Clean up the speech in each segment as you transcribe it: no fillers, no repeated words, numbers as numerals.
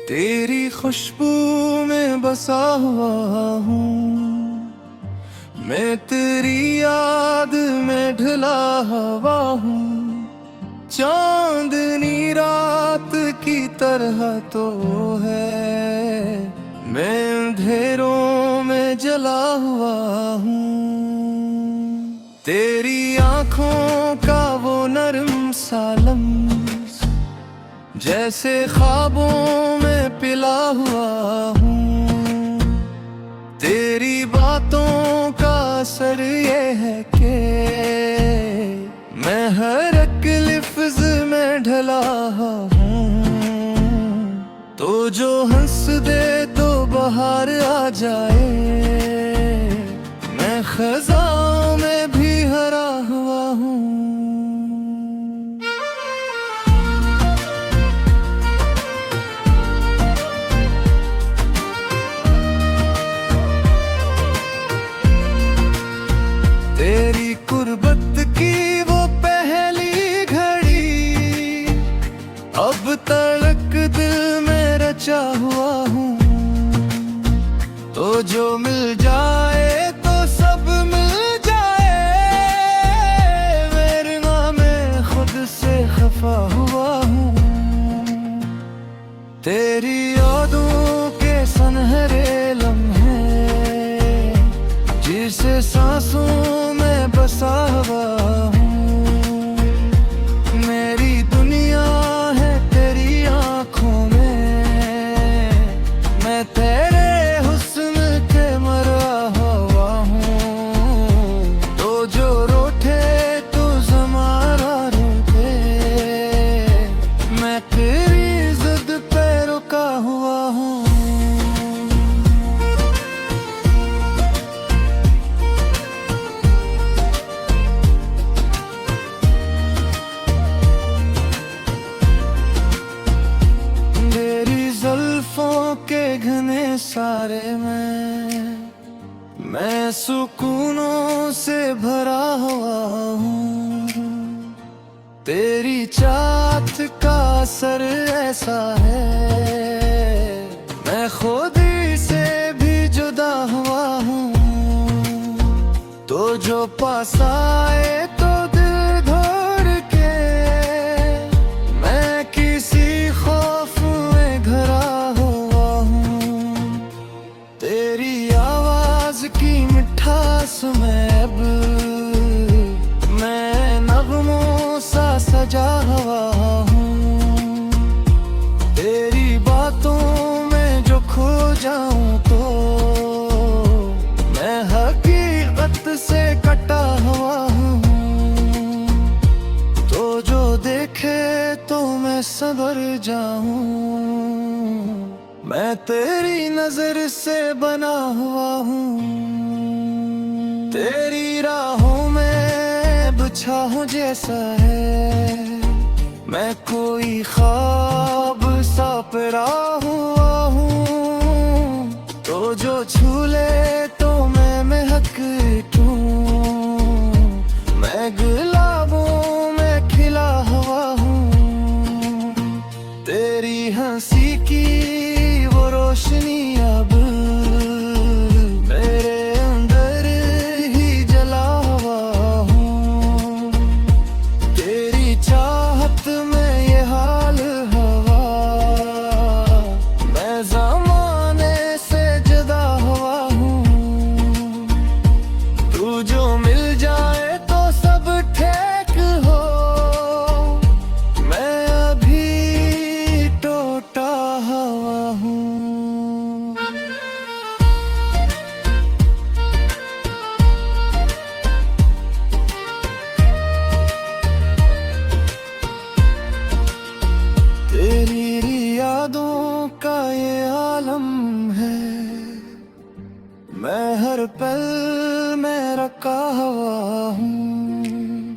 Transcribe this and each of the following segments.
तेरी खुशबू में बसा हुआ हूँ, मैं तेरी याद में ढला हवा हूँ। चांदनी रात की तरह तो है, मैं अंधेरों में जला हुआ हूँ। तेरी आँखों का वो नरम सा लम्स, जैसे ख्वाबों में पिला हुआ हूँ। तेरी बातों का असर ये है कि मैं हर एक लफ्ज़ में ढला हूँ। तो जो हंस दे तो बाहर आ जाए, मैं ख़ज़ां में भी हरा हुआ हूँ। तेरी कुर्बत की वो पहली घड़ी, अब तलक दिल में रचा हुआ हूँ। तो जो मिल जाए तो सब मिल जाए, वरना मैं खुद से खफा हुआ हूँ। तेरी यादों के सुनहरे लम्हे, जिसे सांसों में बसा हुआ हूँ। मेरी दुनिया है तेरी आँखों में, मैं तेरे हुस्न के मरा हुआ हूँ। तो जो रोटे तो ज़माना रोके, मैं तेरी ज़िद पे रुका हुआ हूँ। के घने सारे मैं सुकूनों से भरा हुआ हूँ। तेरी चाहत का असर ऐसा है, मैं खुद ही से भी जुदा हुआ हूँ। तो जो पास आए तो दिल धड़के, मैं किसी खौफ में घरा तेरी आवाज की मिठास में अब मैं नगमों सा सजा हुआ हूँ। तेरी बातों में जो खो जाऊं तो मैं हकीकत से कटा हुआ हूँ। तो जो देखे तो मैं संभल जाऊं, मैं तेरी नजर से बना हुआ हूँ। तेरी राहों में बिछा हूँ जैसा है, मैं कोई ख्वाब सा परा हुआ हूँ। तो जो छू ले तो मैं महक उठूं, मैं गुलाबों में खिला हुआ हूँ। तेरी हंसी की रोशनी अब मेरे अंदर ही जला हुआ हूँ। तेरी चाहत में ये हाल हवा, मैं ज़माने से जुदा हुआ हूँ। तू जो मिल जाए तो सब ठीक हो, मैं अभी टूटा हुआ हूँ। तेरी यादों का ये आलम है, मैं हर पल में रखा हुआ हूँ।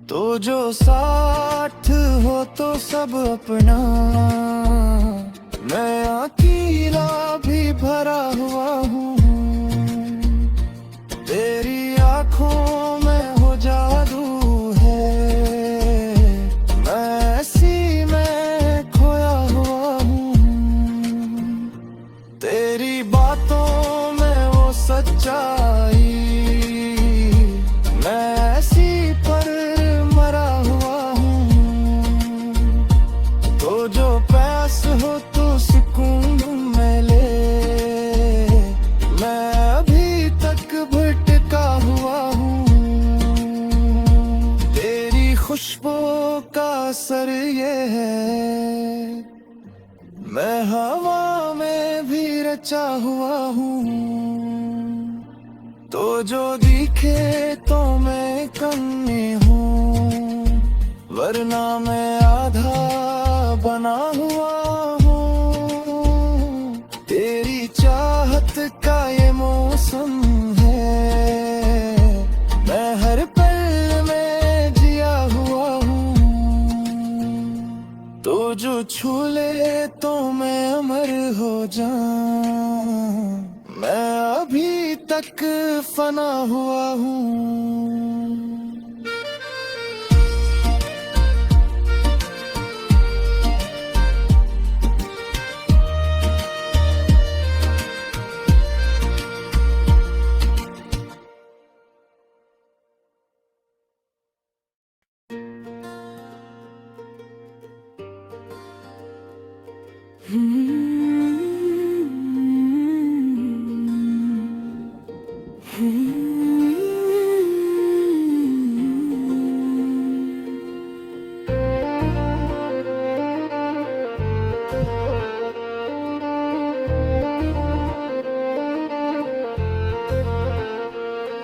तो जो साथ हो तो सब अपना, मैं अकेला भी भरा हुआ हूँ। तेरी आँखों में हो जादू है, मैं ऐसी में खोया हुआ हूँ। सच्चाई। मैं ऐसी पर मरा हुआ हूँ, तो जो प्यास हो तो सुकून में ले। मैं अभी तक भटका हुआ हूँ, तेरी खुशबू का असर ये है। मैं हवा में भी रचा हुआ हूँ, तो जो दिखे तो मैं कमी हूँ, वरना मैं आधा बना हुआ हूँ। तेरी चाहत का ये मौसम है, मैं हर पल में जिया हुआ हूँ। तो जो छू ले तो मैं अमर हो जाऊं, मैं अभी तक फना हुआ हूँ।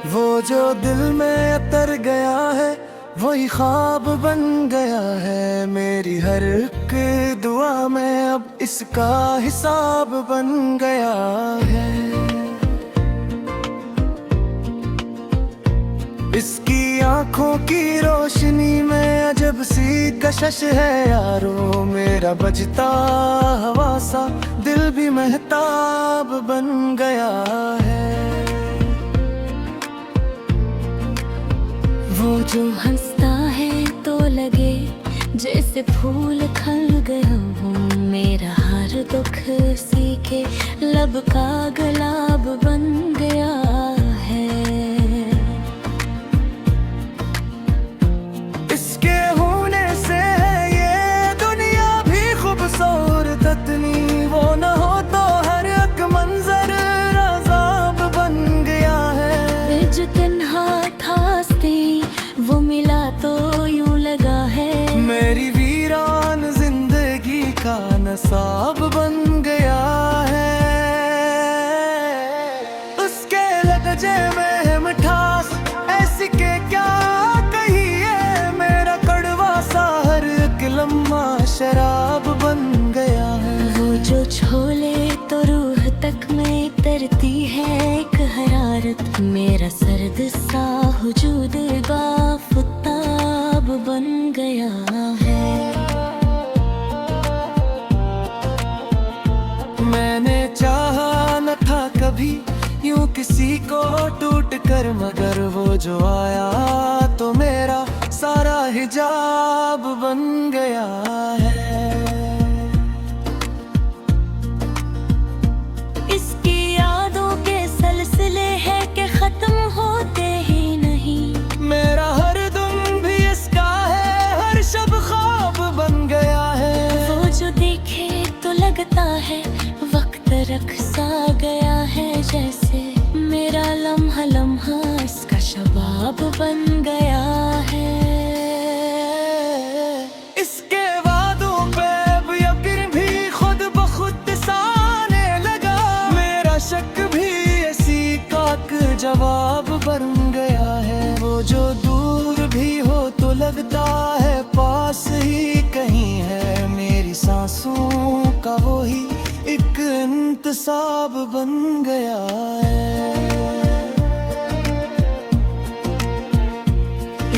वो जो दिल में उतर गया है, वही ख्वाब बन गया है। मेरी हर एक दुआ में अब इसका हिसाब बन गया है। इसकी आंखों की रोशनी में अजब सी कशिश है यारो। मेरा बजता हवा सा दिल भी महताब बन गया है। वो जो हंसता है तो लगे जैसे फूल खिल गया हूँ। मेरा हर दुख सीखे लब का गुलाब बन गया है। इसके होने से ये दुनिया भी खूबसूरत इतनी। वो न हो तो हर एक मंजर अज़ाब बन गया है। जो तन्हा था वो मिला तो यूं लगा है। मेरी वीरान जिंदगी का नसाब बन गया है। उसके लहजे में मिठास ऐसी के क्या कहिए। मेरा कड़वा सा हर एक लम्हा शराब बन गया है। वो जो छोले तो रूह तक में तरती है एक हरारत। मेरा सर्द सा वजूद आफताब बन गया है। मैंने चाहा न था कभी यूं किसी को टूट कर, मगर वो जो आया तो मेरा सारा हिजाब बन गया है। इसकी यादों के सिलसिले है कि खत्म होते ही नहीं। मेरा हर दिन भी इसका है, हर शब ख्वाब बन गया है। वो जो देखे तो लगता है वक्त रख सा गया है जैसे। मेरा लम्हा लम्हा इसका शबाब बन गया है। इसके वादों पे अब यकीन भी खुद ब खुद साने लगा। मेरा शक भी इसी का जवाब बन गया है। वो जो दूर भी हो तो लगता है पास ही कहीं है। मेरी सांसों का वो ही एक इंतसाब बन गया है।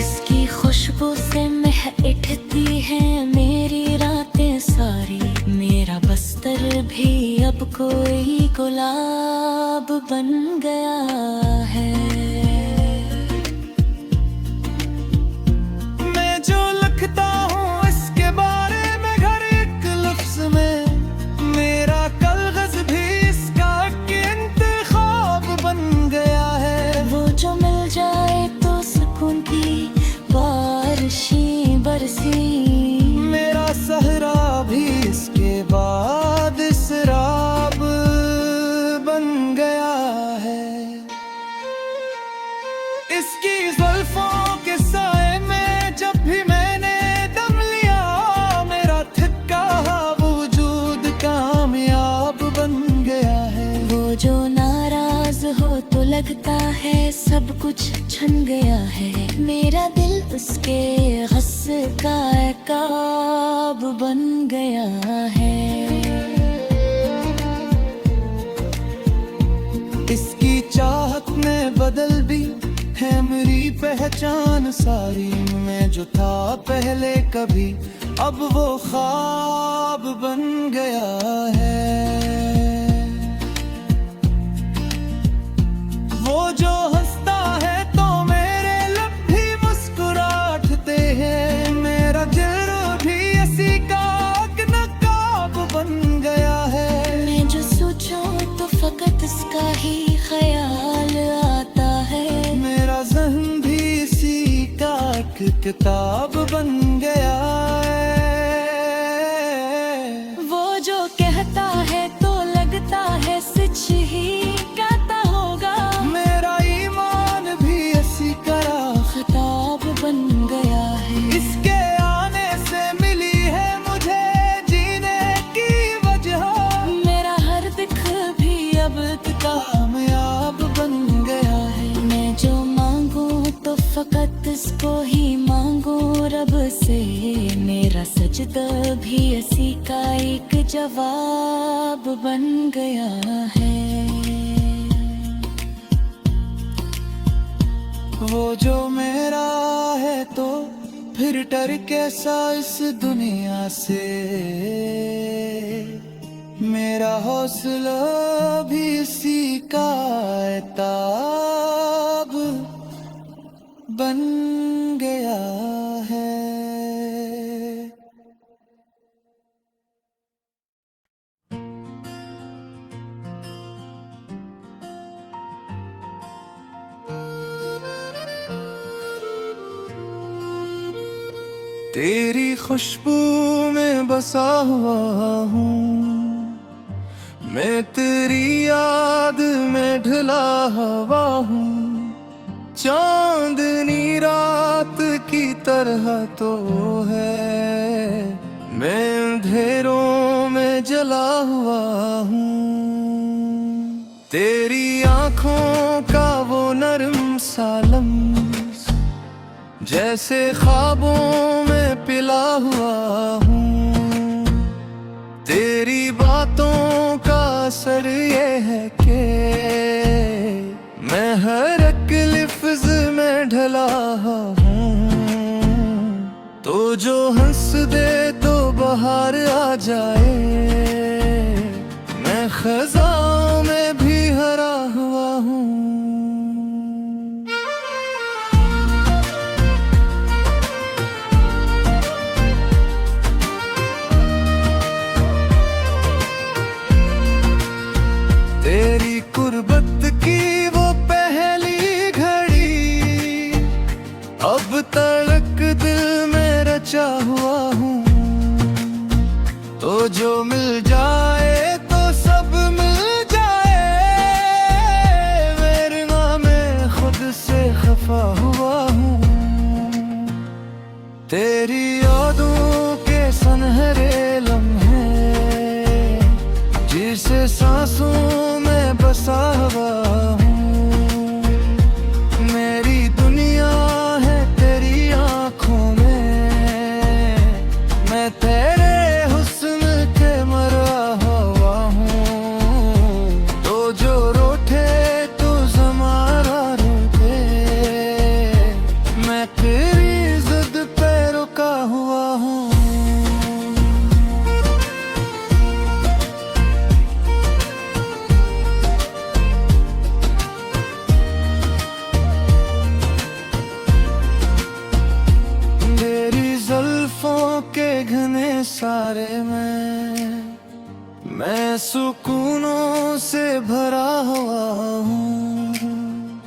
इसकी खुशबू से महकती है मेरी रातें सारी। मेरा बस्तर भी अब कोई गुलाब बन गया है। मैं जो लिखता हूँ इसके बारे में हर एक लफ्ज में, मेरा कलगज भी इसका इंतखाब बन गया इसकी जुल्फों के साए में जब भी मैंने दम लिया, मेरा थका वजूद कामयाब बन गया है। वो जो नाराज हो तो लगता है सब कुछ छन गया है, मेरा दिल उसके गुस्से का ऐकाब बन गया है। इसकी चाहत में बदल भी है मेरी पहचान सारी, मैं जो था पहले कभी अब वो ख्वाब बन गया है। वो जो हंसता है तो मेरे लब भी मुस्कुराते हैं, मेरा दिल भी इसी का नकाब बन गया है। मैं जो सोचूं तो फकत इसका ही ख्याल आता है, मेरा ज़हन भी इसी का एक किताब बन गया है। वो जो कहता है तो लगता है सच ही कहता होगा, मेरा ईमान भी इसी का खिताब बन गया है। इसके आने से मिली है मुझे जीने की वजह, मेरा हर दिख भी अब कामयाब बन गया है। मैं जो मांगू तो फकत इसको ही मांगू रब से, मेरा सजदा भी इसी का एक जवाब बन गया है। वो जो मेरा है तो फिर डर कैसा इस दुनिया से, मेरा हौसला भी इसी का एताब बन गया है। तेरी खुशबू में बसा हुआ हूँ, मैं तेरी याद में ढला हवा हूँ। चांदनी रात की तरह तो है, मैं अंधेरों में जला हुआ हूँ। तेरी आँखों का वो नरम सा लम्स, जैसे ख्वाबों में पिला हुआ हूँ। तेरी बातों का असर ये है कि मैं हर एक लिफ्ज में ढला हूँ। तो जो हंस दे तो बाहर आ जाए, मैं खज़ां में भी हरा हुआ हूँ। तेरी कुर्बत की वो पहली घड़ी, अब तड़क दिल में रचा हुआ हूँ। तो जो मिल जाए तो सब मिल जाए, वरना मैं खुद से खफा हुआ हूँ। तेरी यादों के सुनहरे लम्हे, जिसे सांसों में बसा हुआ हूँ। मेरी दुनिया है तेरी आँखों में, मैं तेरे हुस्न के मरा हुआ हूँ। तो जो रोटे तो ज़माना रोके, मैं तेरी ज़िद पे रुका हुआ हूँ। सारे मैं सुकूनों से भरा हुआ हूँ।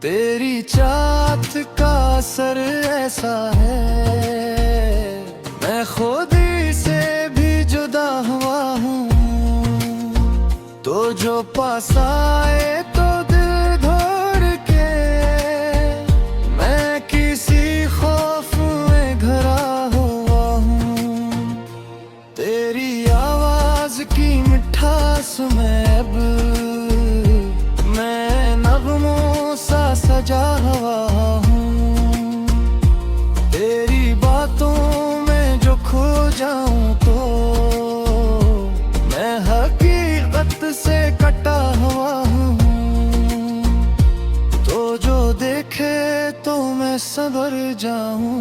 तेरी चाहत का असर ऐसा है, मैं खुद ही से भी जुदा हुआ हूँ। तो जो पास आए तो दिल धड़के, ताजा हवा हूँ। तेरी बातों में जो खो जाऊं तो मैं हकीकत से कटा हुआ हूँ। तो जो देखे तो मैं संभल जाऊं।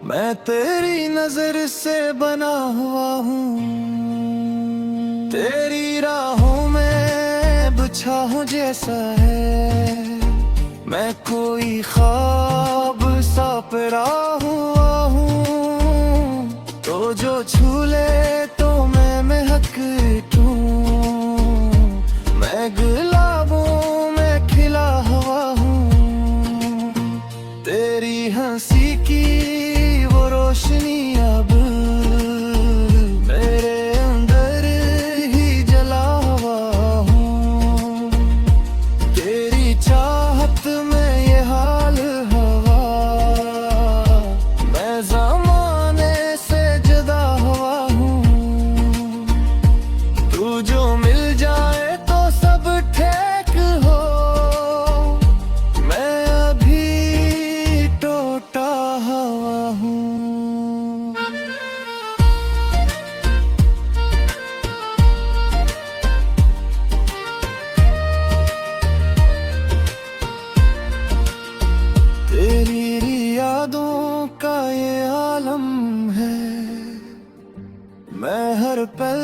मैं तेरी नजर से बना हुआ हूँ। तेरी राहों में बिछा हूँ जैसा है मैं कोई ख्वाब सा परा हुआ हूँ। तो जो छू ले तो मैं महक उठूं। मैं गुलाबों में खिला हुआ हूँ। तेरी हंसी की वो रोशनी अब मेरे अंदर ही जला हुआ हूँ। तेरी चाहत में ये हाल हवा मैं ज़माने से जुदा हुआ हूँ। तू जो मिल जाए तो सब ठीक हो। मैं अभी टूटा हुआ हूँ। तेरी यादों का ये आलम है मैं हर पल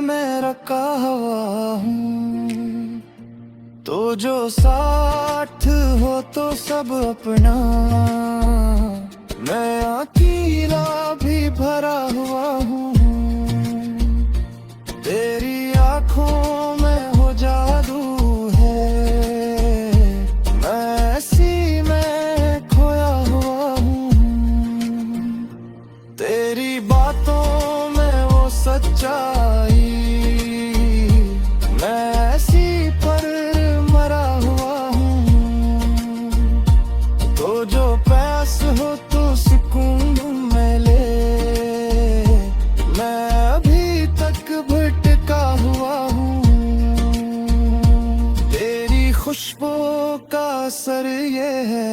में रखा हुआ हूँ। तो जो साथ हो तो सब अपना मैं अकेला भी भरा हुआ हूँ। तेरी आँखों में हो जादू है मैं ऐसी में खोया हुआ हूँ। तेरी बातों में वो सच्चाई मैं ऐसी पर मरा हुआ हूँ। तो जो प्यास हो तो सुकून में ले मैं अभी तक भटका हुआ हूँ। तेरी खुशबू का असर ये है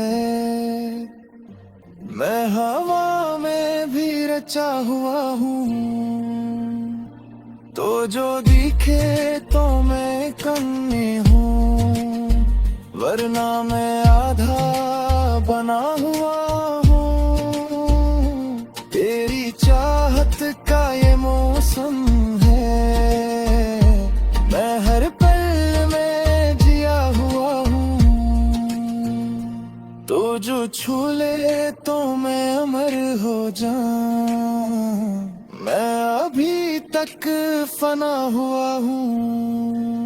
मैं हवा में भी रचा हुआ हूँ। तो जो दिखे तो मैं कमी हूँ वरना मैं आधा बना हुआ हूँ। तेरी चाहत का ये मौसम है मैं हर पल में जिया हुआ हूँ। तो जो छू ले तो मैं अमर हो जाऊं। मैं अभी तक फना हुआ हूँ।